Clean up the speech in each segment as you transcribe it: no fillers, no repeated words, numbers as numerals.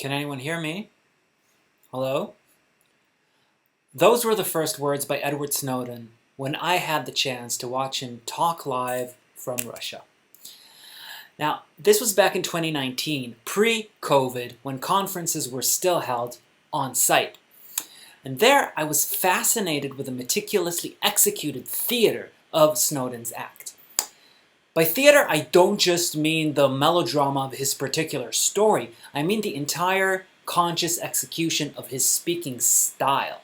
Can anyone hear me? Hello? Those were the first words by Edward Snowden when I had the chance to watch him talk live from Russia. Now, this was back in 2019, pre-COVID, when conferences were still held on site. And there I was fascinated with the meticulously executed theater of Snowden's act. By theater, I don't just mean the melodrama of his particular story. I mean the entire conscious execution of his speaking style.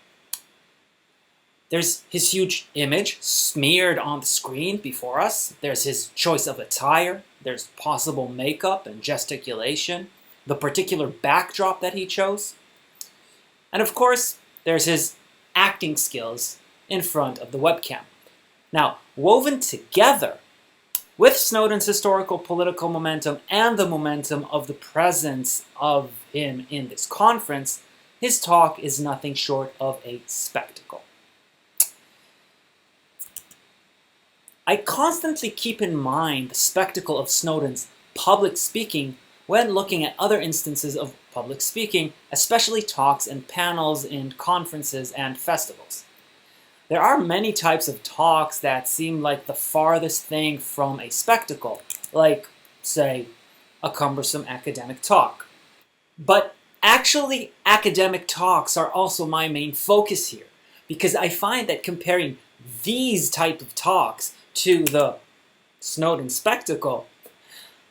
There's his huge image smeared on the screen before us. There's his choice of attire. There's possible makeup and gesticulation. The particular backdrop that he chose. And of course, there's his acting skills in front of the webcam. Now, woven together with Snowden's historical political momentum and the momentum of the presence of him in this conference, his talk is nothing short of a spectacle. I constantly keep in mind the spectacle of Snowden's public speaking when looking at other instances of public speaking, especially talks and panels in conferences and festivals. There are many types of talks that seem like the farthest thing from a spectacle, like, say, a cumbersome academic talk. But actually, academic talks are also my main focus here, because I find that comparing these type of talks to the Snowden spectacle,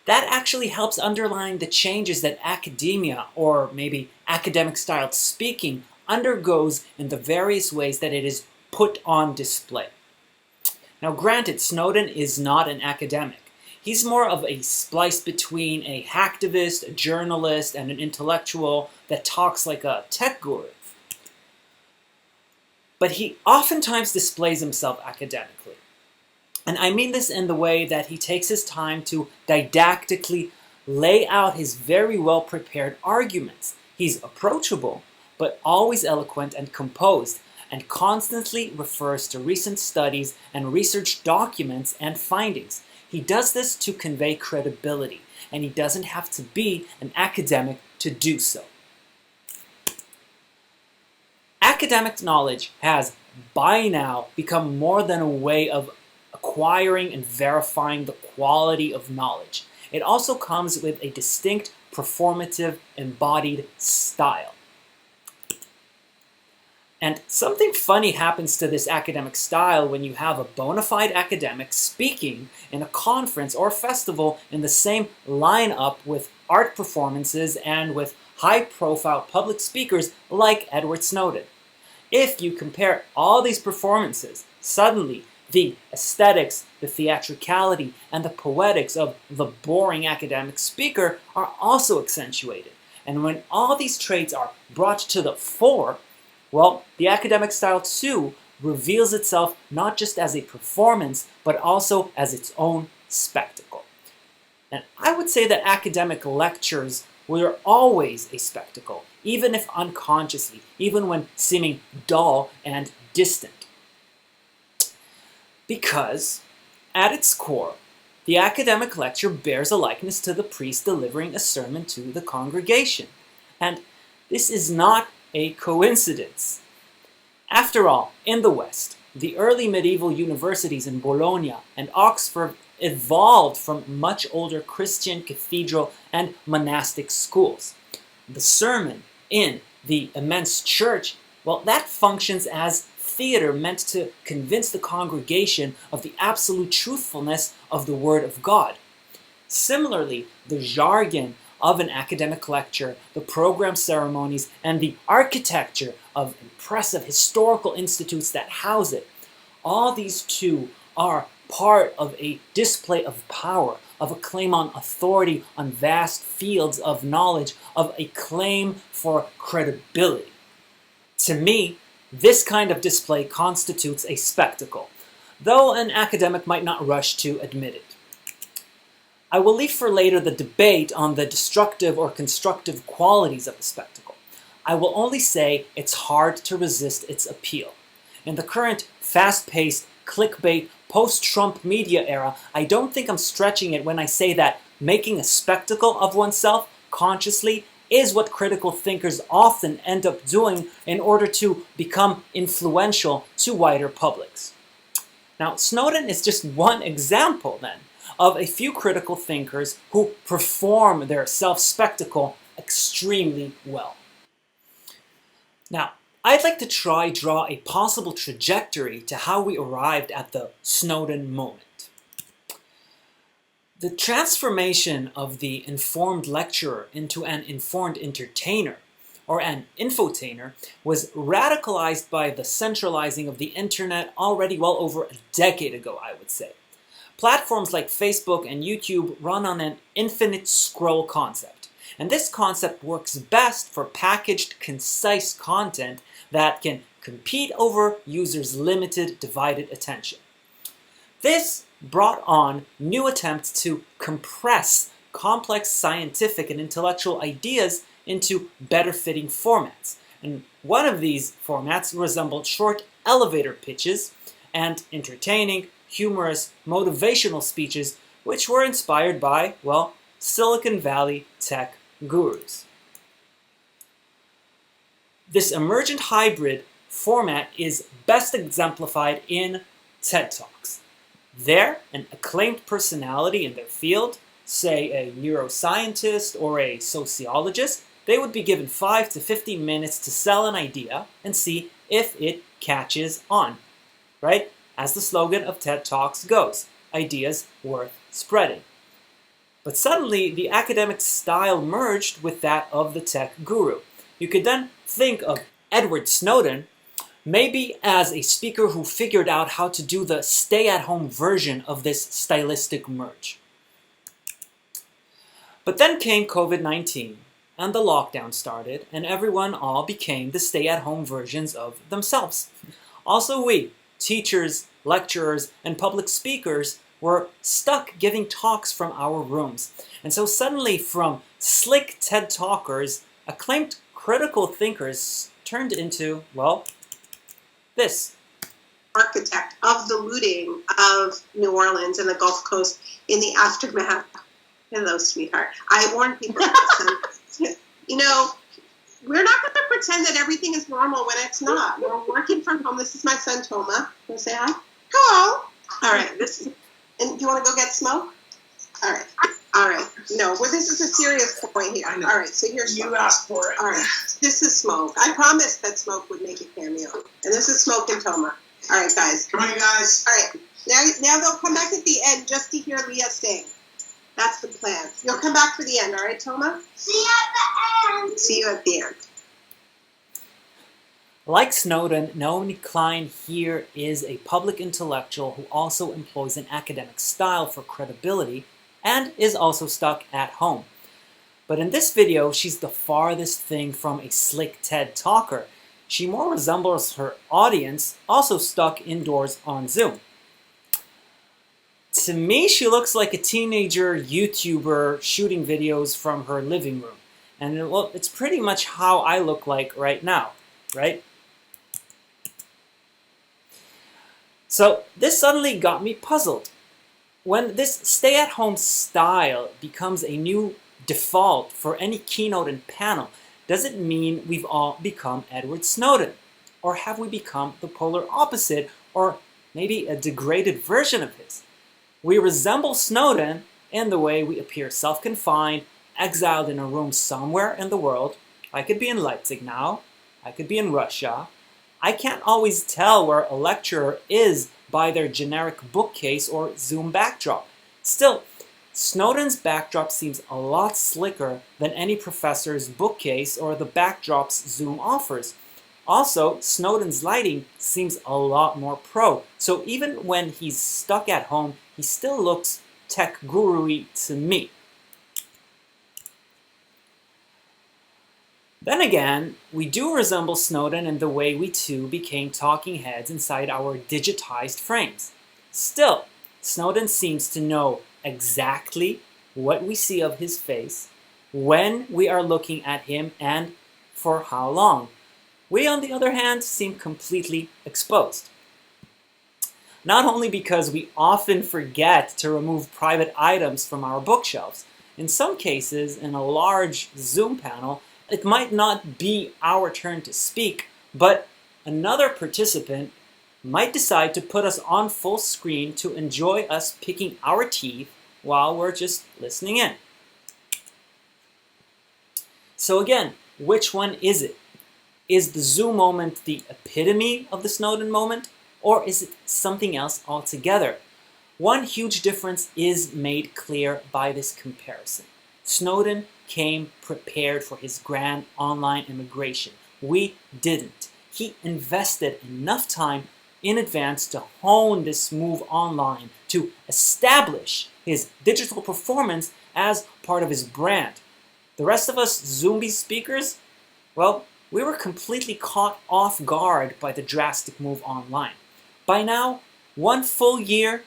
that actually helps underline the changes that academia, or maybe academic-styled speaking, undergoes in the various ways that it is put on display. Now granted, Snowden is not an academic. He's more of a splice between a hacktivist, a journalist, and an intellectual that talks like a tech guru. But he oftentimes displays himself academically. And I mean this in the way that he takes his time to didactically lay out his very well-prepared arguments. He's approachable, but always eloquent and composed, and constantly refers to recent studies and research documents and findings. He does this to convey credibility, and he doesn't have to be an academic to do so. Academic knowledge has, by now, become more than a way of acquiring and verifying the quality of knowledge. It also comes with a distinct, performative, embodied style. And something funny happens to this academic style when you have a bona fide academic speaking in a conference or festival in the same lineup with art performances and with high-profile public speakers like Edward Snowden. If you compare all these performances, suddenly the aesthetics, the theatricality, and the poetics of the boring academic speaker are also accentuated. And when all these traits are brought to the fore, well, the academic style too reveals itself not just as a performance, but also as its own spectacle. And I would say that academic lectures were always a spectacle, even if unconsciously, even when seeming dull and distant. Because, at its core, the academic lecture bears a likeness to the priest delivering a sermon to the congregation. And this is not a coincidence. After all, in the West, the early medieval universities in Bologna and Oxford evolved from much older Christian cathedral and monastic schools. The sermon in the immense church, well, that functions as theater meant to convince the congregation of the absolute truthfulness of the Word of God. Similarly, the jargon of an academic lecture, the program ceremonies, and the architecture of impressive historical institutes that house it, all these too are part of a display of power, of a claim on authority on vast fields of knowledge, of a claim for credibility. To me, this kind of display constitutes a spectacle, though an academic might not rush to admit it. I will leave for later the debate on the destructive or constructive qualities of the spectacle. I will only say it's hard to resist its appeal. In the current fast-paced, clickbait, post-Trump media era, I don't think I'm stretching it when I say that making a spectacle of oneself consciously is what critical thinkers often end up doing in order to become influential to wider publics. Now, Snowden is just one example, then, of a few critical thinkers who perform their self-spectacle extremely well. Now, I'd like to draw a possible trajectory to how we arrived at the Snowden moment. The transformation of the informed lecturer into an informed entertainer, or an infotainer, was radicalized by the centralizing of the internet already well over a decade ago, I would say. Platforms like Facebook and YouTube run on an infinite scroll concept, and this concept works best for packaged, concise content that can compete over users' limited, divided attention. This brought on new attempts to compress complex scientific and intellectual ideas into better-fitting formats. And one of these formats resembled short elevator pitches and entertaining, humorous, motivational speeches which were inspired by, well, Silicon Valley tech gurus. This emergent hybrid format is best exemplified in TED Talks. There, an acclaimed personality in their field, say a neuroscientist or a sociologist, they would be given 5 to 15 minutes to sell an idea and see if it catches on, right? As the slogan of TED Talks goes, ideas worth spreading. But suddenly, the academic style merged with that of the tech guru. You could then think of Edward Snowden maybe as a speaker who figured out how to do the stay-at-home version of this stylistic merge. But then came COVID-19, and the lockdown started, and everyone all became the stay-at-home versions of themselves. Also we, teachers, lecturers, and public speakers, were stuck giving talks from our rooms. And so suddenly from slick TED Talkers, acclaimed critical thinkers turned into, well, this. Architect of the looting of New Orleans and the Gulf Coast in the aftermath. Hello, sweetheart. I warn people, you know, we're not going to pretend that everything is normal when it's not. We're working from home. This is my son, Toma. Want to say hi? Hello. All right. And do you want to go get smoke? All right. All right. No, well, this is a serious point here. All right. So here's you asked for it. All right. This is Smoke. I promised that Smoke would make a cameo. And this is Smoke and Toma. All right, guys. Come on, guys. All right. Now they'll come back at the end just to hear Leah sing. That's the plan. You'll come back for the end, all right, Toma? See you at the end. See you at the end. Like Snowden, Naomi Klein here is a public intellectual who also employs an academic style for credibility and is also stuck at home. But in this video, she's the farthest thing from a slick TED Talker. She more resembles her audience, also stuck indoors on Zoom. To me, she looks like a teenager YouTuber shooting videos from her living room. And well, it's pretty much how I look like right now, right? So this suddenly got me puzzled. When this stay-at-home style becomes a new default for any keynote and panel, does it mean we've all become Edward Snowden? Or have we become the polar opposite, or maybe a degraded version of his? We resemble Snowden in the way we appear self-confined, exiled in a room somewhere in the world. I could be in Leipzig now. I could be in Russia. I can't always tell where a lecturer is by their generic bookcase or Zoom backdrop. Still, Snowden's backdrop seems a lot slicker than any professor's bookcase or the backdrops Zoom offers. Also, Snowden's lighting seems a lot more pro, so even when he's stuck at home, he still looks tech guru-y to me. Then again, we do resemble Snowden in the way we too became talking heads inside our digitized frames. Still, Snowden seems to know exactly what we see of his face, when we are looking at him, and for how long. We, on the other hand, seem completely exposed. Not only because we often forget to remove private items from our bookshelves. In some cases, in a large Zoom panel, it might not be our turn to speak, but another participant might decide to put us on full screen to enjoy us picking our teeth while we're just listening in. So again, which one is it? Is the Zoom moment the epitome of the Snowden moment, or is it something else altogether? One huge difference is made clear by this comparison. Snowden came prepared for his grand online immigration. We didn't. He invested enough time in advance to hone this move online, to establish his digital performance as part of his brand. The rest of us Zombie speakers, well, we were completely caught off guard by the drastic move online. By now, 1 full year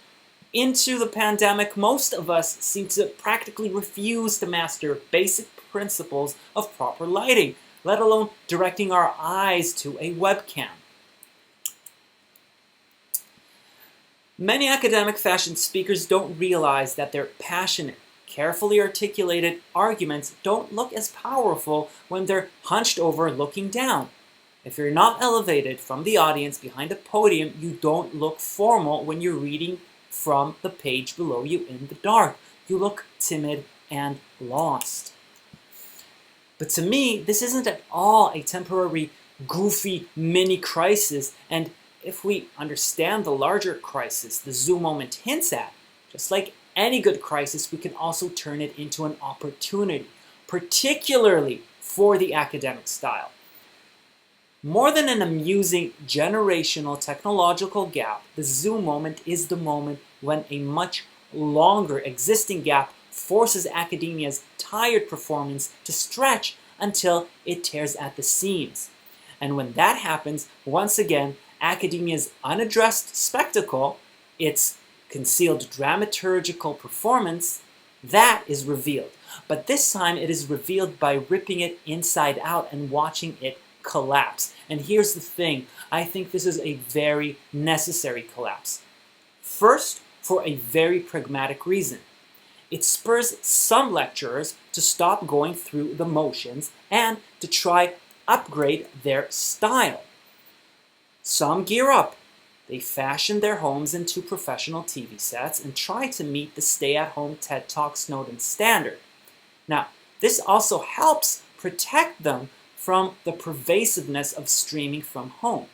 into the pandemic, most of us seem to practically refuse to master basic principles of proper lighting, let alone directing our eyes to a webcam. Many academic fashion speakers don't realize that their passionate, carefully articulated arguments don't look as powerful when they're hunched over looking down. If you're not elevated from the audience behind a podium, you don't look formal when you're reading from the page below you in the dark. You look timid and lost. But to me, this isn't at all a temporary, goofy mini crisis, and if we understand the larger crisis the Zoom moment hints at, just like any good crisis, we can also turn it into an opportunity, particularly for the academic style. More than an amusing generational technological gap, the Zoom moment is the moment when a much longer existing gap forces academia's tired performance to stretch until it tears at the seams. And when that happens, once again, academia's unaddressed spectacle, its concealed dramaturgical performance, that is revealed. But this time it is revealed by ripping it inside out and watching it collapse. And here's the thing, I think this is a very necessary collapse. First, for a very pragmatic reason. It spurs some lecturers to stop going through the motions and to try upgrade their style. Some gear up. They fashion their homes into professional TV sets and try to meet the stay-at-home TED Talk Snowden standard. Now, this also helps protect them from the pervasiveness of streaming from home.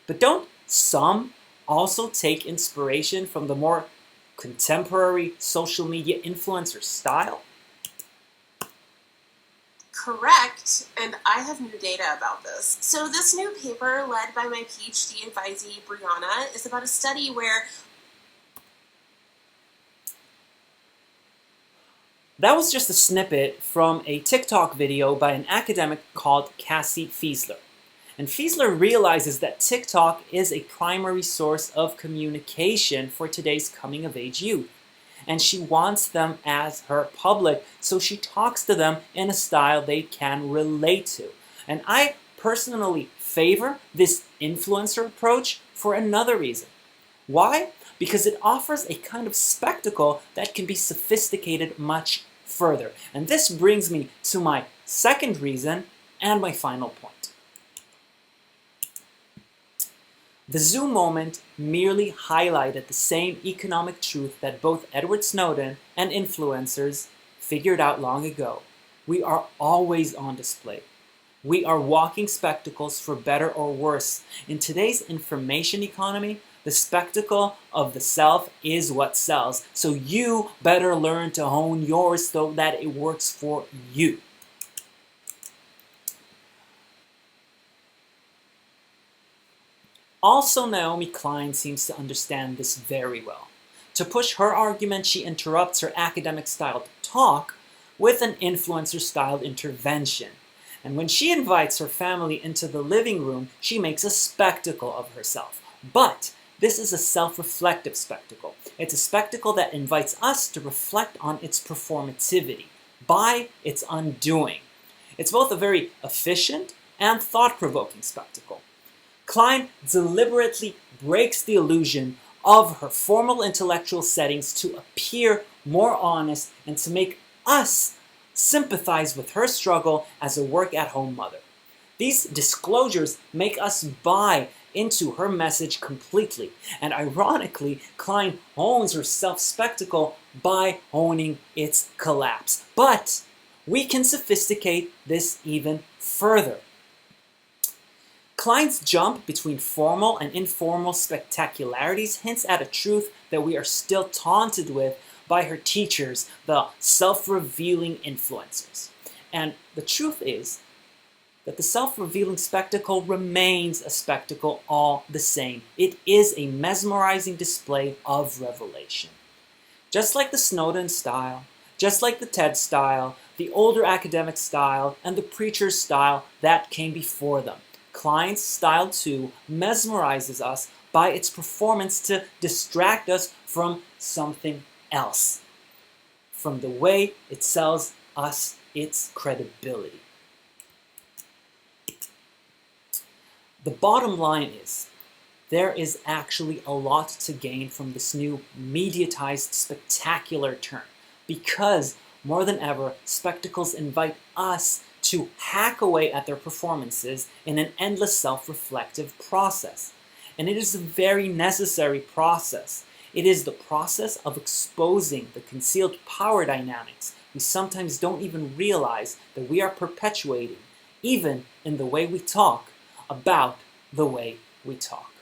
But don't some also take inspiration from the more contemporary social media influencer style? Correct, and I have new data about this. So this new paper, led by my PhD advisee, Brianna, is about a study where... That was just a snippet from a TikTok video by an academic called Cassie Fiesler. And Fiesler realizes that TikTok is a primary source of communication for today's coming-of-age youth. And she wants them as her public, so she talks to them in a style they can relate to. And I personally favor this influencer approach for another reason. Why? Because it offers a kind of spectacle that can be sophisticated much further. And this brings me to my second reason and my final point. The Zoom moment merely highlighted the same economic truth that both Edward Snowden and influencers figured out long ago. We are always on display. We are walking spectacles for better or worse. In today's information economy, the spectacle of the self is what sells. So you better learn to hone yours so that it works for you. Also, Naomi Klein seems to understand this very well. To push her argument, she interrupts her academic-styled talk with an influencer-styled intervention. And when she invites her family into the living room, she makes a spectacle of herself. But this is a self-reflective spectacle. It's a spectacle that invites us to reflect on its performativity by its undoing. It's both a very efficient and thought-provoking spectacle. Klein deliberately breaks the illusion of her formal intellectual settings to appear more honest and to make us sympathize with her struggle as a work-at-home mother. These disclosures make us buy into her message completely. And ironically, Klein owns her self-spectacle by owning its collapse. But we can sophisticate this even further. Klein's jump between formal and informal spectacularities hints at a truth that we are still taunted with by her teachers, the self-revealing influencers. And the truth is that the self-revealing spectacle remains a spectacle all the same. It is a mesmerizing display of revelation. Just like the Snowden style, just like the TED style, the older academic style, and the preacher's style that came before them, Klein's style too mesmerizes us by its performance to distract us from something else, from the way it sells us its credibility. The bottom line is, there is actually a lot to gain from this new mediatized spectacular turn, because more than ever, spectacles invite us to hack away at their performances in an endless self-reflective process. And it is a very necessary process. It is the process of exposing the concealed power dynamics we sometimes don't even realize that we are perpetuating, even in the way we talk about the way we talk.